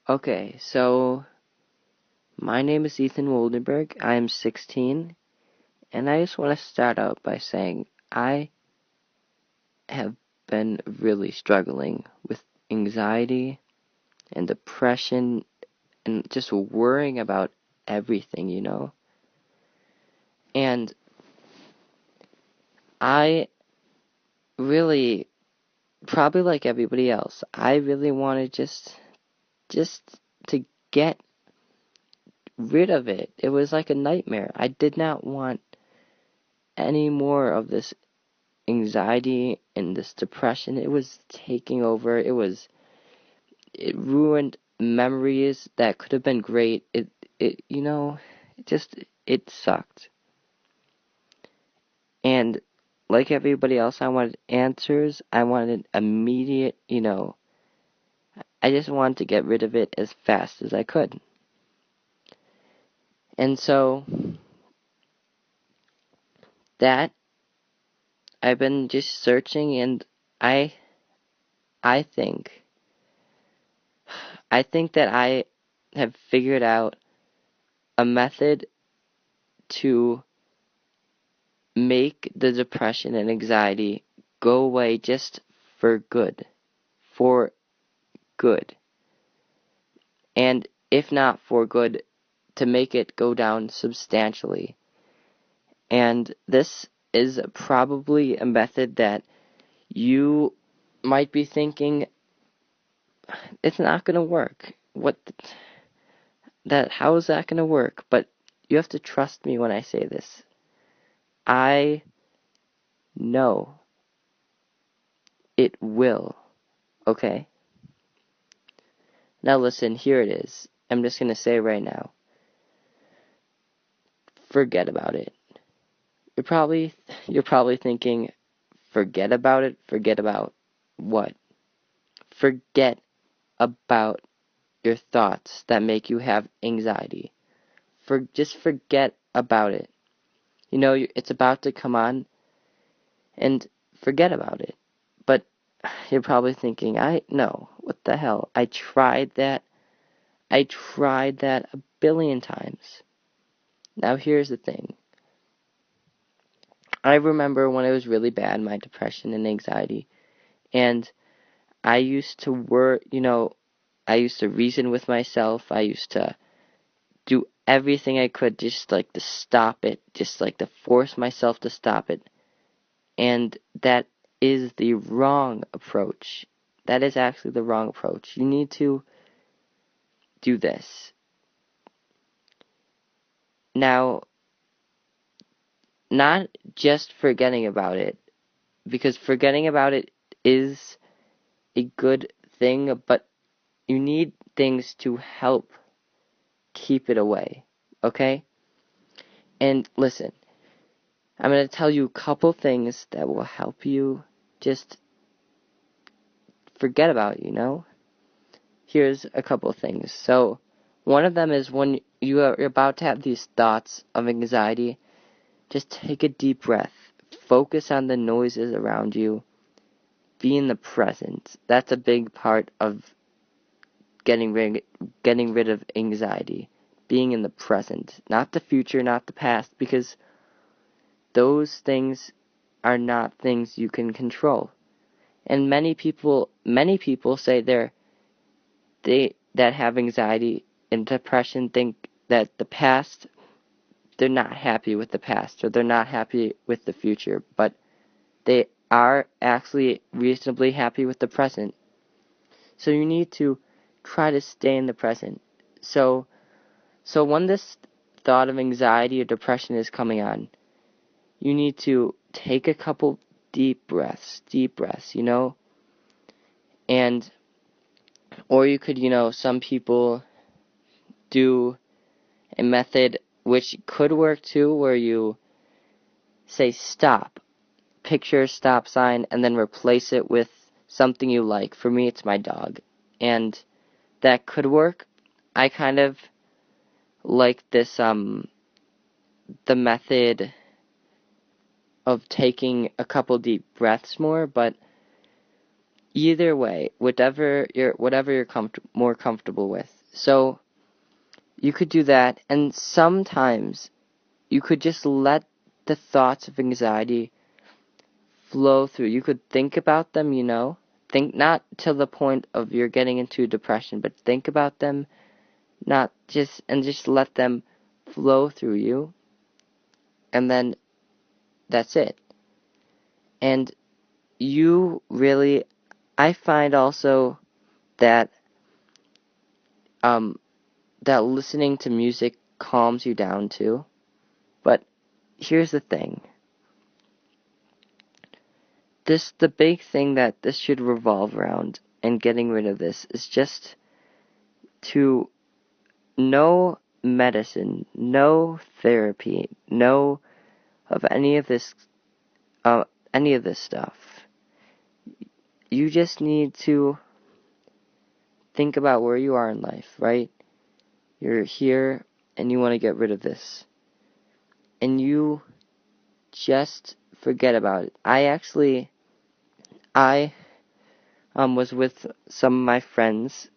Okay, so my name is Ethan Woldenberg. I am 16, and I just want to start out by saying I have been really struggling with anxiety and depression and just worrying about everything. And I really, probably like everybody else, I really wanted just to get rid of it. It was like a nightmare. I did not want any more of this anxiety and this depression. It was taking over. It ruined memories that could have been great. It sucked. And like everybody else, I wanted answers. I wanted immediate. I just wanted to get rid of it as fast as I could. And so that I've been just searching, and I I think I think that I have figured out a method to make the depression and anxiety go away just for good. For good. And if not for good, to make it go down substantially. And this is probably a method that you might be thinking, it's not going to work. How is that going to work? But you have to trust me when I say this. I know it will. Okay? Now listen, here it is. I'm just going to say right now. Forget about it. You're probably thinking, forget about it? Forget about what? Forget about your thoughts that make you have anxiety. Just forget about it. It's about to come on, and forget about it. But you're probably thinking, no, what the hell? I tried that a billion times. Now here's the thing. I remember when it was really bad, my depression and anxiety, and I used to I used to reason with myself. I used to do everything I could just like to stop it, just like to force myself to stop it. And that is the wrong approach. That is actually the wrong approach. You need to do this. Now, not just forgetting about it, because forgetting about it is a good thing, but you need things to help keep it away, okay? And listen, I'm going to tell you a couple things that will help you just forget about. Here's a couple things. So, one of them is when you're about to have these thoughts of anxiety, just take a deep breath. Focus on the noises around you. Be in the present. That's a big part of getting rid of anxiety. Being in the present. Not the future, not the past, because those things are not things you can control. And many people say that have anxiety and depression think that the past, they're not happy with the past, or they're not happy with the future, but they are actually reasonably happy with the present. So you need to try to stay in the present. So when this thought of anxiety or depression is coming on, you need to take a couple deep breaths, and, or you could, some people do a method which could work too, where you say stop, picture a stop sign, and then replace it with something you like. For me, it's my dog, and that could work. I kind of like this, the method of taking a couple deep breaths more, but either way, whatever you're more comfortable with. So you could do that, and sometimes you could just let the thoughts of anxiety flow through. You could think about them, think not to the point of you're getting into depression, but think about them, just let them flow through you, and then that's it. And I find also that that listening to music calms you down too. But here's the thing. The big thing that this should revolve around and getting rid of this is just to no medicine, no therapy, no of any of this stuff. You just need to think about where you are in life, right? You're here and you want to get rid of this. And you just forget about it. I was with some of my friends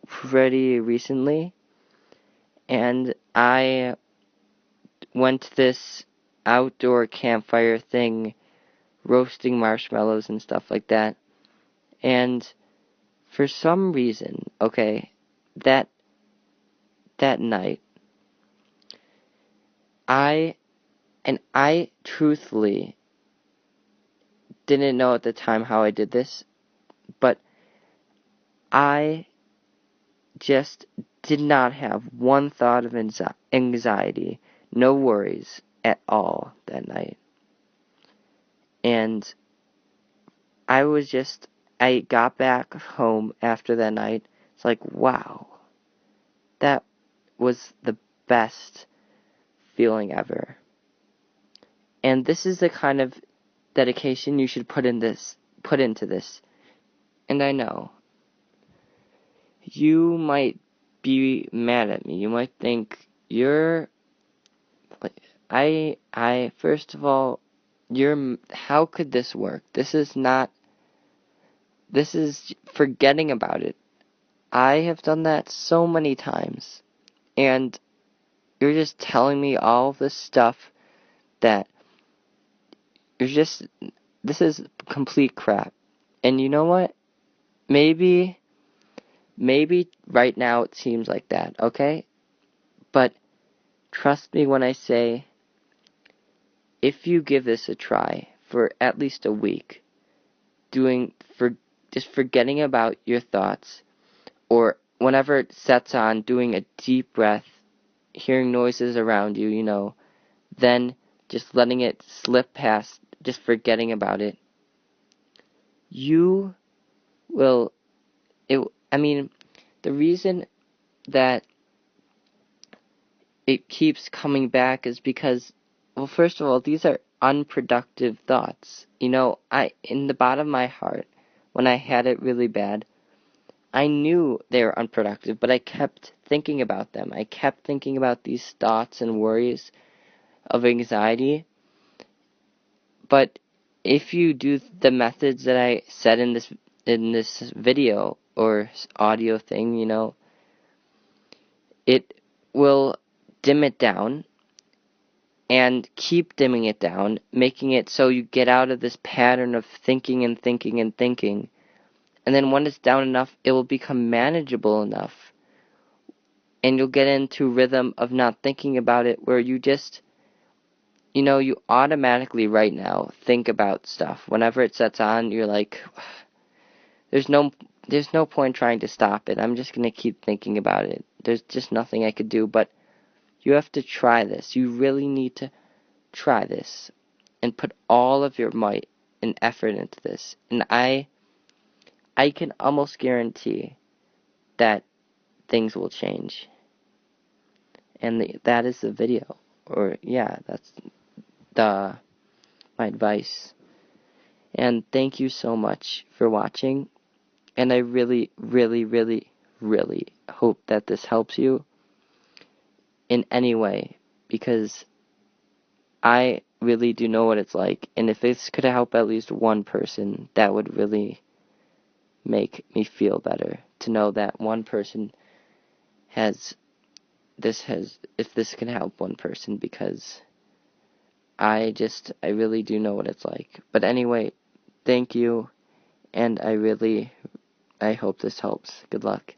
pretty recently, and I went to this outdoor campfire thing, roasting marshmallows and stuff like that. And for some reason, that night, I truthfully didn't know at the time how I did this, but I just did not have one thought of anxiety, no worries at all that night. And I got back home after that night. It's like, wow, that was the best feeling ever. And this is the kind of dedication you should put into this. And I know you might be mad at me. You might think first of all, how could this work? This is forgetting about it. I have done that so many times. And you're just telling me all this stuff that this is complete crap. And you know what? Maybe right now it seems like that, okay? But trust me when I say, if you give this a try for at least a week, just forgetting about your thoughts, or whenever it sets on, doing a deep breath, hearing noises around you, then just letting it slip past, just forgetting about it, you will, the reason that it keeps coming back is because, well, first of all, these are unproductive thoughts. In the bottom of my heart, when I had it really bad, I knew they were unproductive, but I kept thinking about them. I kept thinking about these thoughts and worries of anxiety. But if you do the methods that I said in this video or audio thing, it will dim it down and keep dimming it down, making it so you get out of this pattern of thinking and thinking and thinking. And then when it's down enough, it will become manageable enough. And you'll get into rhythm of not thinking about it, where you just, you automatically right now think about stuff. Whenever it sets on, you're like, there's no point trying to stop it. I'm just going to keep thinking about it. There's just nothing I could do. But you have to try this. You really need to try this and put all of your might and effort into this. And I can almost guarantee that things will change. And that is the video. Or, yeah, that's my advice. And thank you so much for watching. And I really, really, really, really hope that this helps you in any way, because I really do know what it's like. And if this could help at least one person, that would really make me feel better to know that one person if this can help one person, because I really do know what it's like. But anyway, thank you, and I hope this helps. Good luck.